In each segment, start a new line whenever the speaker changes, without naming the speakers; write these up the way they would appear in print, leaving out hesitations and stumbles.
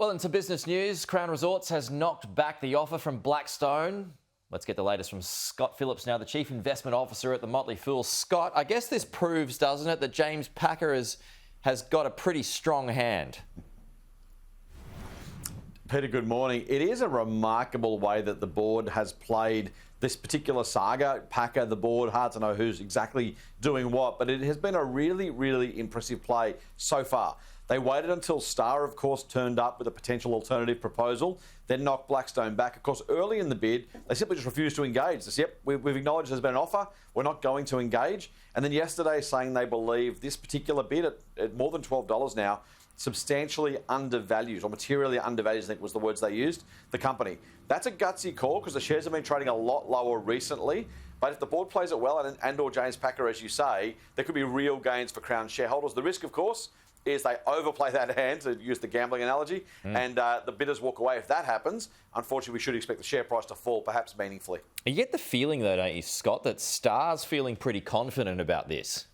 Well, into business news, Crown Resorts has knocked back the offer from Blackstone. Let's get the latest from Scott Phillips now, the Chief Investment Officer at the Motley. Scott, I guess this proves, doesn't it, that James Packer has got a pretty strong hand.
Peter, good morning. It is a remarkable way that the board has played this particular saga. Packer, the board, hard to know who's exactly doing what, but it has been a really, really impressive play so far. They waited until Star, of course, turned up with a potential alternative proposal, then knocked Blackstone back. Of course, early in the bid, they simply just refused to engage. They said, yep, we've acknowledged there's been an offer, we're not going to engage. And then yesterday saying they believe this particular bid at more than $12 now substantially undervalues, or materially undervalues, I think was the words they used, the company. That's a gutsy call because the shares have been trading a lot lower recently. But if the board plays it well and or James Packer, as you say, there could be real gains for Crown shareholders. The risk, of course, is they overplay that hand, to use the gambling analogy, and the bidders walk away. If that happens, unfortunately, we should expect the share price to fall, perhaps meaningfully.
You get the feeling, though, don't you, Scott, that Star's feeling pretty confident about this?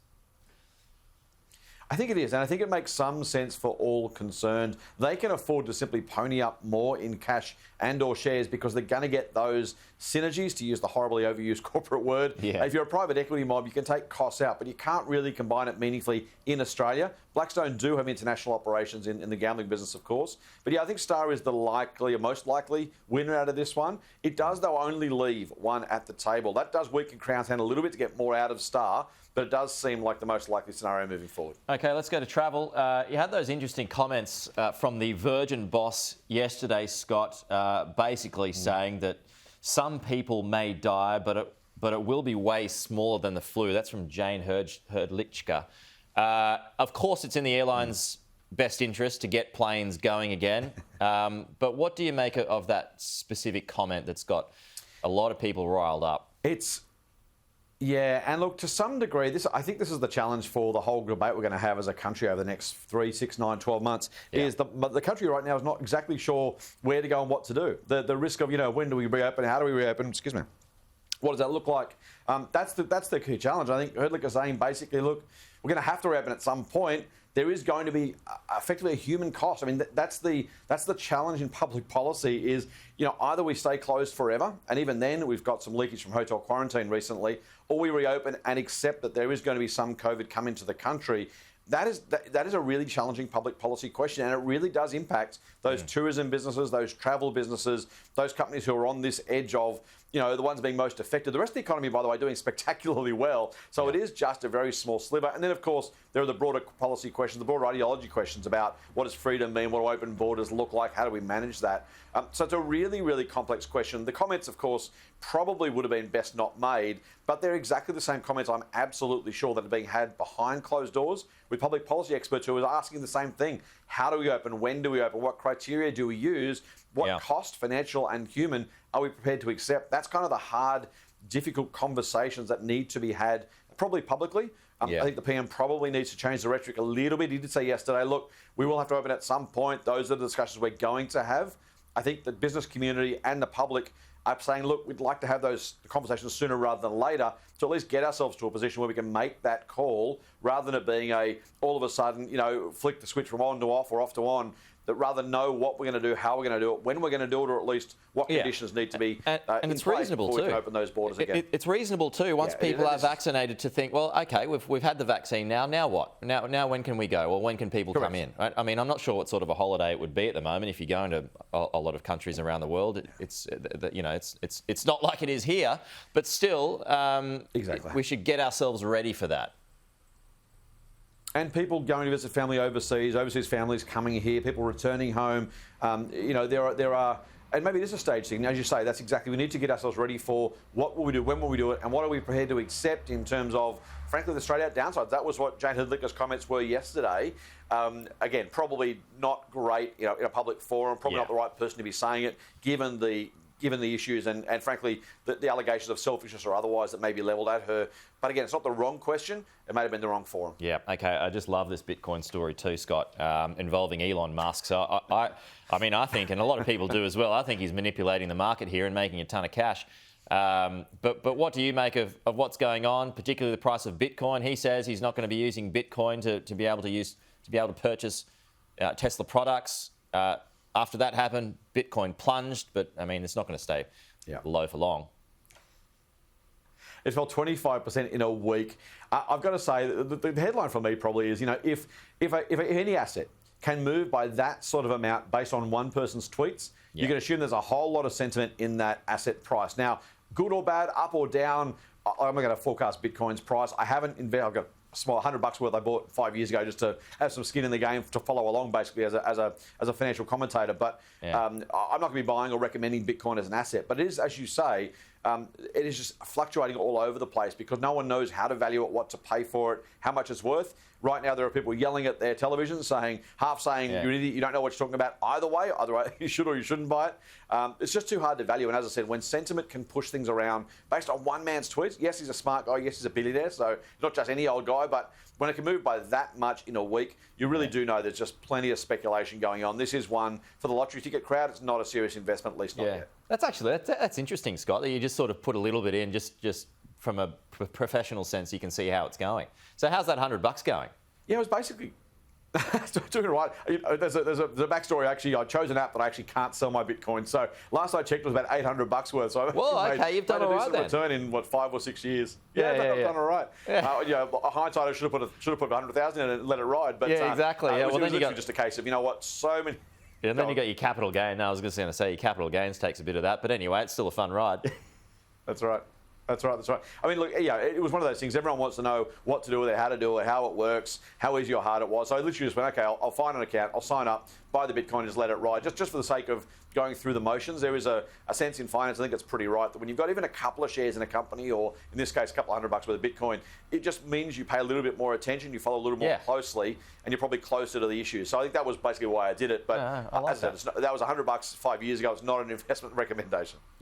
I think it is, and I think it makes some sense for all concerned. They can afford to simply pony up more in cash and or shares because they're going to get those synergies, to use the horribly overused corporate word.
Yeah.
If you're a private equity mob, you can take costs out, but you can't really combine it meaningfully in Australia. Blackstone do have international operations in the gambling business, of course. But yeah, I think Star is the likely, or most likely, winner out of this one. It does, though, only leave one at the table. That does weaken Crown's hand a little bit to get more out of Star, but it does seem like the most likely scenario moving forward.
OK, let's go to travel. You had those interesting comments from the Virgin boss yesterday, Scott, basically saying that some people may die, but it will be way smaller than the flu. That's from Jane Herdlichka. Of course, it's in the airline's best interest to get planes going again. But what do you make of that specific comment that's got a lot of people riled up?
Yeah, and look, to some degree, I think this is the challenge for the whole debate we're going to have as a country over the next 3, 6, 9, 12 months, is the country right now is not exactly sure where to go and what to do. The risk of, when do we reopen, how do we reopen, what does that look like? That's the key challenge. I think Herdlick is saying basically, look, we're going to have to reopen at some point. There is going to be effectively a human cost. I mean, that's the challenge in public policy is, either we stay closed forever, and even then we've got some leakage from hotel quarantine recently, or we reopen and accept that there is going to be some COVID come into the country. That is a really challenging public policy question, and it really does impact those tourism businesses, those travel businesses, those companies who are on this edge of, the ones being most affected. The rest of the economy, by the way, doing spectacularly well. So it is just a very small sliver. And then, of course, there are the broader policy questions, the broader ideology questions about what does freedom mean, what do open borders look like, how do we manage that? So it's a really, really complex question. The comments, of course, probably would have been best not made, but they're exactly the same comments, I'm absolutely sure, that are being had behind closed doors with public policy experts who are asking the same thing. How do we open? When do we open? What criteria do we use? What cost, financial and human, are we prepared to accept? That's kind of the hard, difficult conversations that need to be had, probably publicly. I think the PM probably needs to change the rhetoric a little bit. He did say yesterday, look, we will have to open at some point. Those are the discussions we're going to have. I think the business community and the public are saying, look, we'd like to have those conversations sooner rather than later to at least get ourselves to a position where we can make that call rather than it being all of a sudden, flick the switch from on to off or off to on. That rather know what we're going to do, how we're going to do it, when we're going to do it, or at least what conditions need to be
and it's reasonable
before
too.
We can open those borders again.
It's reasonable too. Once people are vaccinated, to think, well, okay, we've had the vaccine now. Now what? Now when can we go? Or when can people come in? Right? I mean, I'm not sure what sort of a holiday it would be at the moment. If you go into a lot of countries around the world, it's not like it is here. But still, we should get ourselves ready for that.
And people going to visit family overseas families coming here, people returning home. There are, and maybe this is a stage thing. As you say, that's exactly, we need to get ourselves ready for what will we do, when will we do it, and what are we prepared to accept in terms of, frankly, the straight out downsides. That was what Jane Herdlichka's comments were yesterday. Again, probably not great, in a public forum, probably not the right person to be saying it, given the issues and frankly, the allegations of selfishness or otherwise that may be levelled at her. But again, it's not the wrong question. It may have been the wrong forum.
Yeah, OK. I just love this Bitcoin story too, Scott, involving Elon Musk. So I mean, I think, and a lot of people do as well, I think he's manipulating the market here and making a ton of cash. But what do you make of what's going on, particularly the price of Bitcoin? He says he's not going to be using Bitcoin to be able to purchase Tesla products. After that happened, Bitcoin plunged, but I mean, it's not going to stay low for long.
It fell 25% in a week. I've got to say, the headline for me probably is, if any asset can move by that sort of amount based on one person's tweets, you can assume there's a whole lot of sentiment in that asset price. Now, good or bad, up or down, I'm not going to forecast Bitcoin's price. I haven't invested. I've got a small $100 worth I bought 5 years ago just to have some skin in the game to follow along, basically as a financial commentator. But I'm not going to be buying or recommending Bitcoin as an asset. But it is, as you say, it is just fluctuating all over the place because no one knows how to value it, what to pay for it, how much it's worth. Right now, there are people yelling at their television, saying, you're an idiot, you don't know what you're talking about either way you should or you shouldn't buy it. It's just too hard to value. And as I said, when sentiment can push things around based on one man's tweets, yes, he's a smart guy, yes, he's a billionaire, so not just any old guy, but when it can move by that much in a week, you really do know there's just plenty of speculation going on. This is one for the lottery ticket crowd. It's not a serious investment, at least not yet.
That's interesting, Scott, that you just sort of put a little bit in just from a professional sense, you can see how it's going. So how's that $100 going?
Yeah, it was basically doing right. There's a backstory. Actually, I chose an app that I actually can't sell my Bitcoin. So last I checked, it was about $800 worth. So
you've done all right then.
Return in 5 or 6 years. I've done all right. Hindsight, I should have put 100,000 in and let it ride. But
exactly.
It was just a case of so many.
Yeah, and then you got your capital gain. Now I was going to say your capital gains takes a bit of that, but anyway, it's still a fun ride.
That's right. That's right. I mean, look, it was one of those things. Everyone wants to know what to do with it, how to do it, how it works, how easy or hard it was. So I literally just went, okay, I'll find an account, I'll sign up, buy the Bitcoin, and just let it ride. Just for the sake of going through the motions. There is a sense in finance, I think it's pretty right, that when you've got even a couple of shares in a company, or in this case, a couple of $100 worth of Bitcoin, it just means you pay a little bit more attention, you follow a little more closely, and you're probably closer to the issue. So I think that was basically why I did it. But as I said, that was $100 5 years ago. It's not an investment recommendation.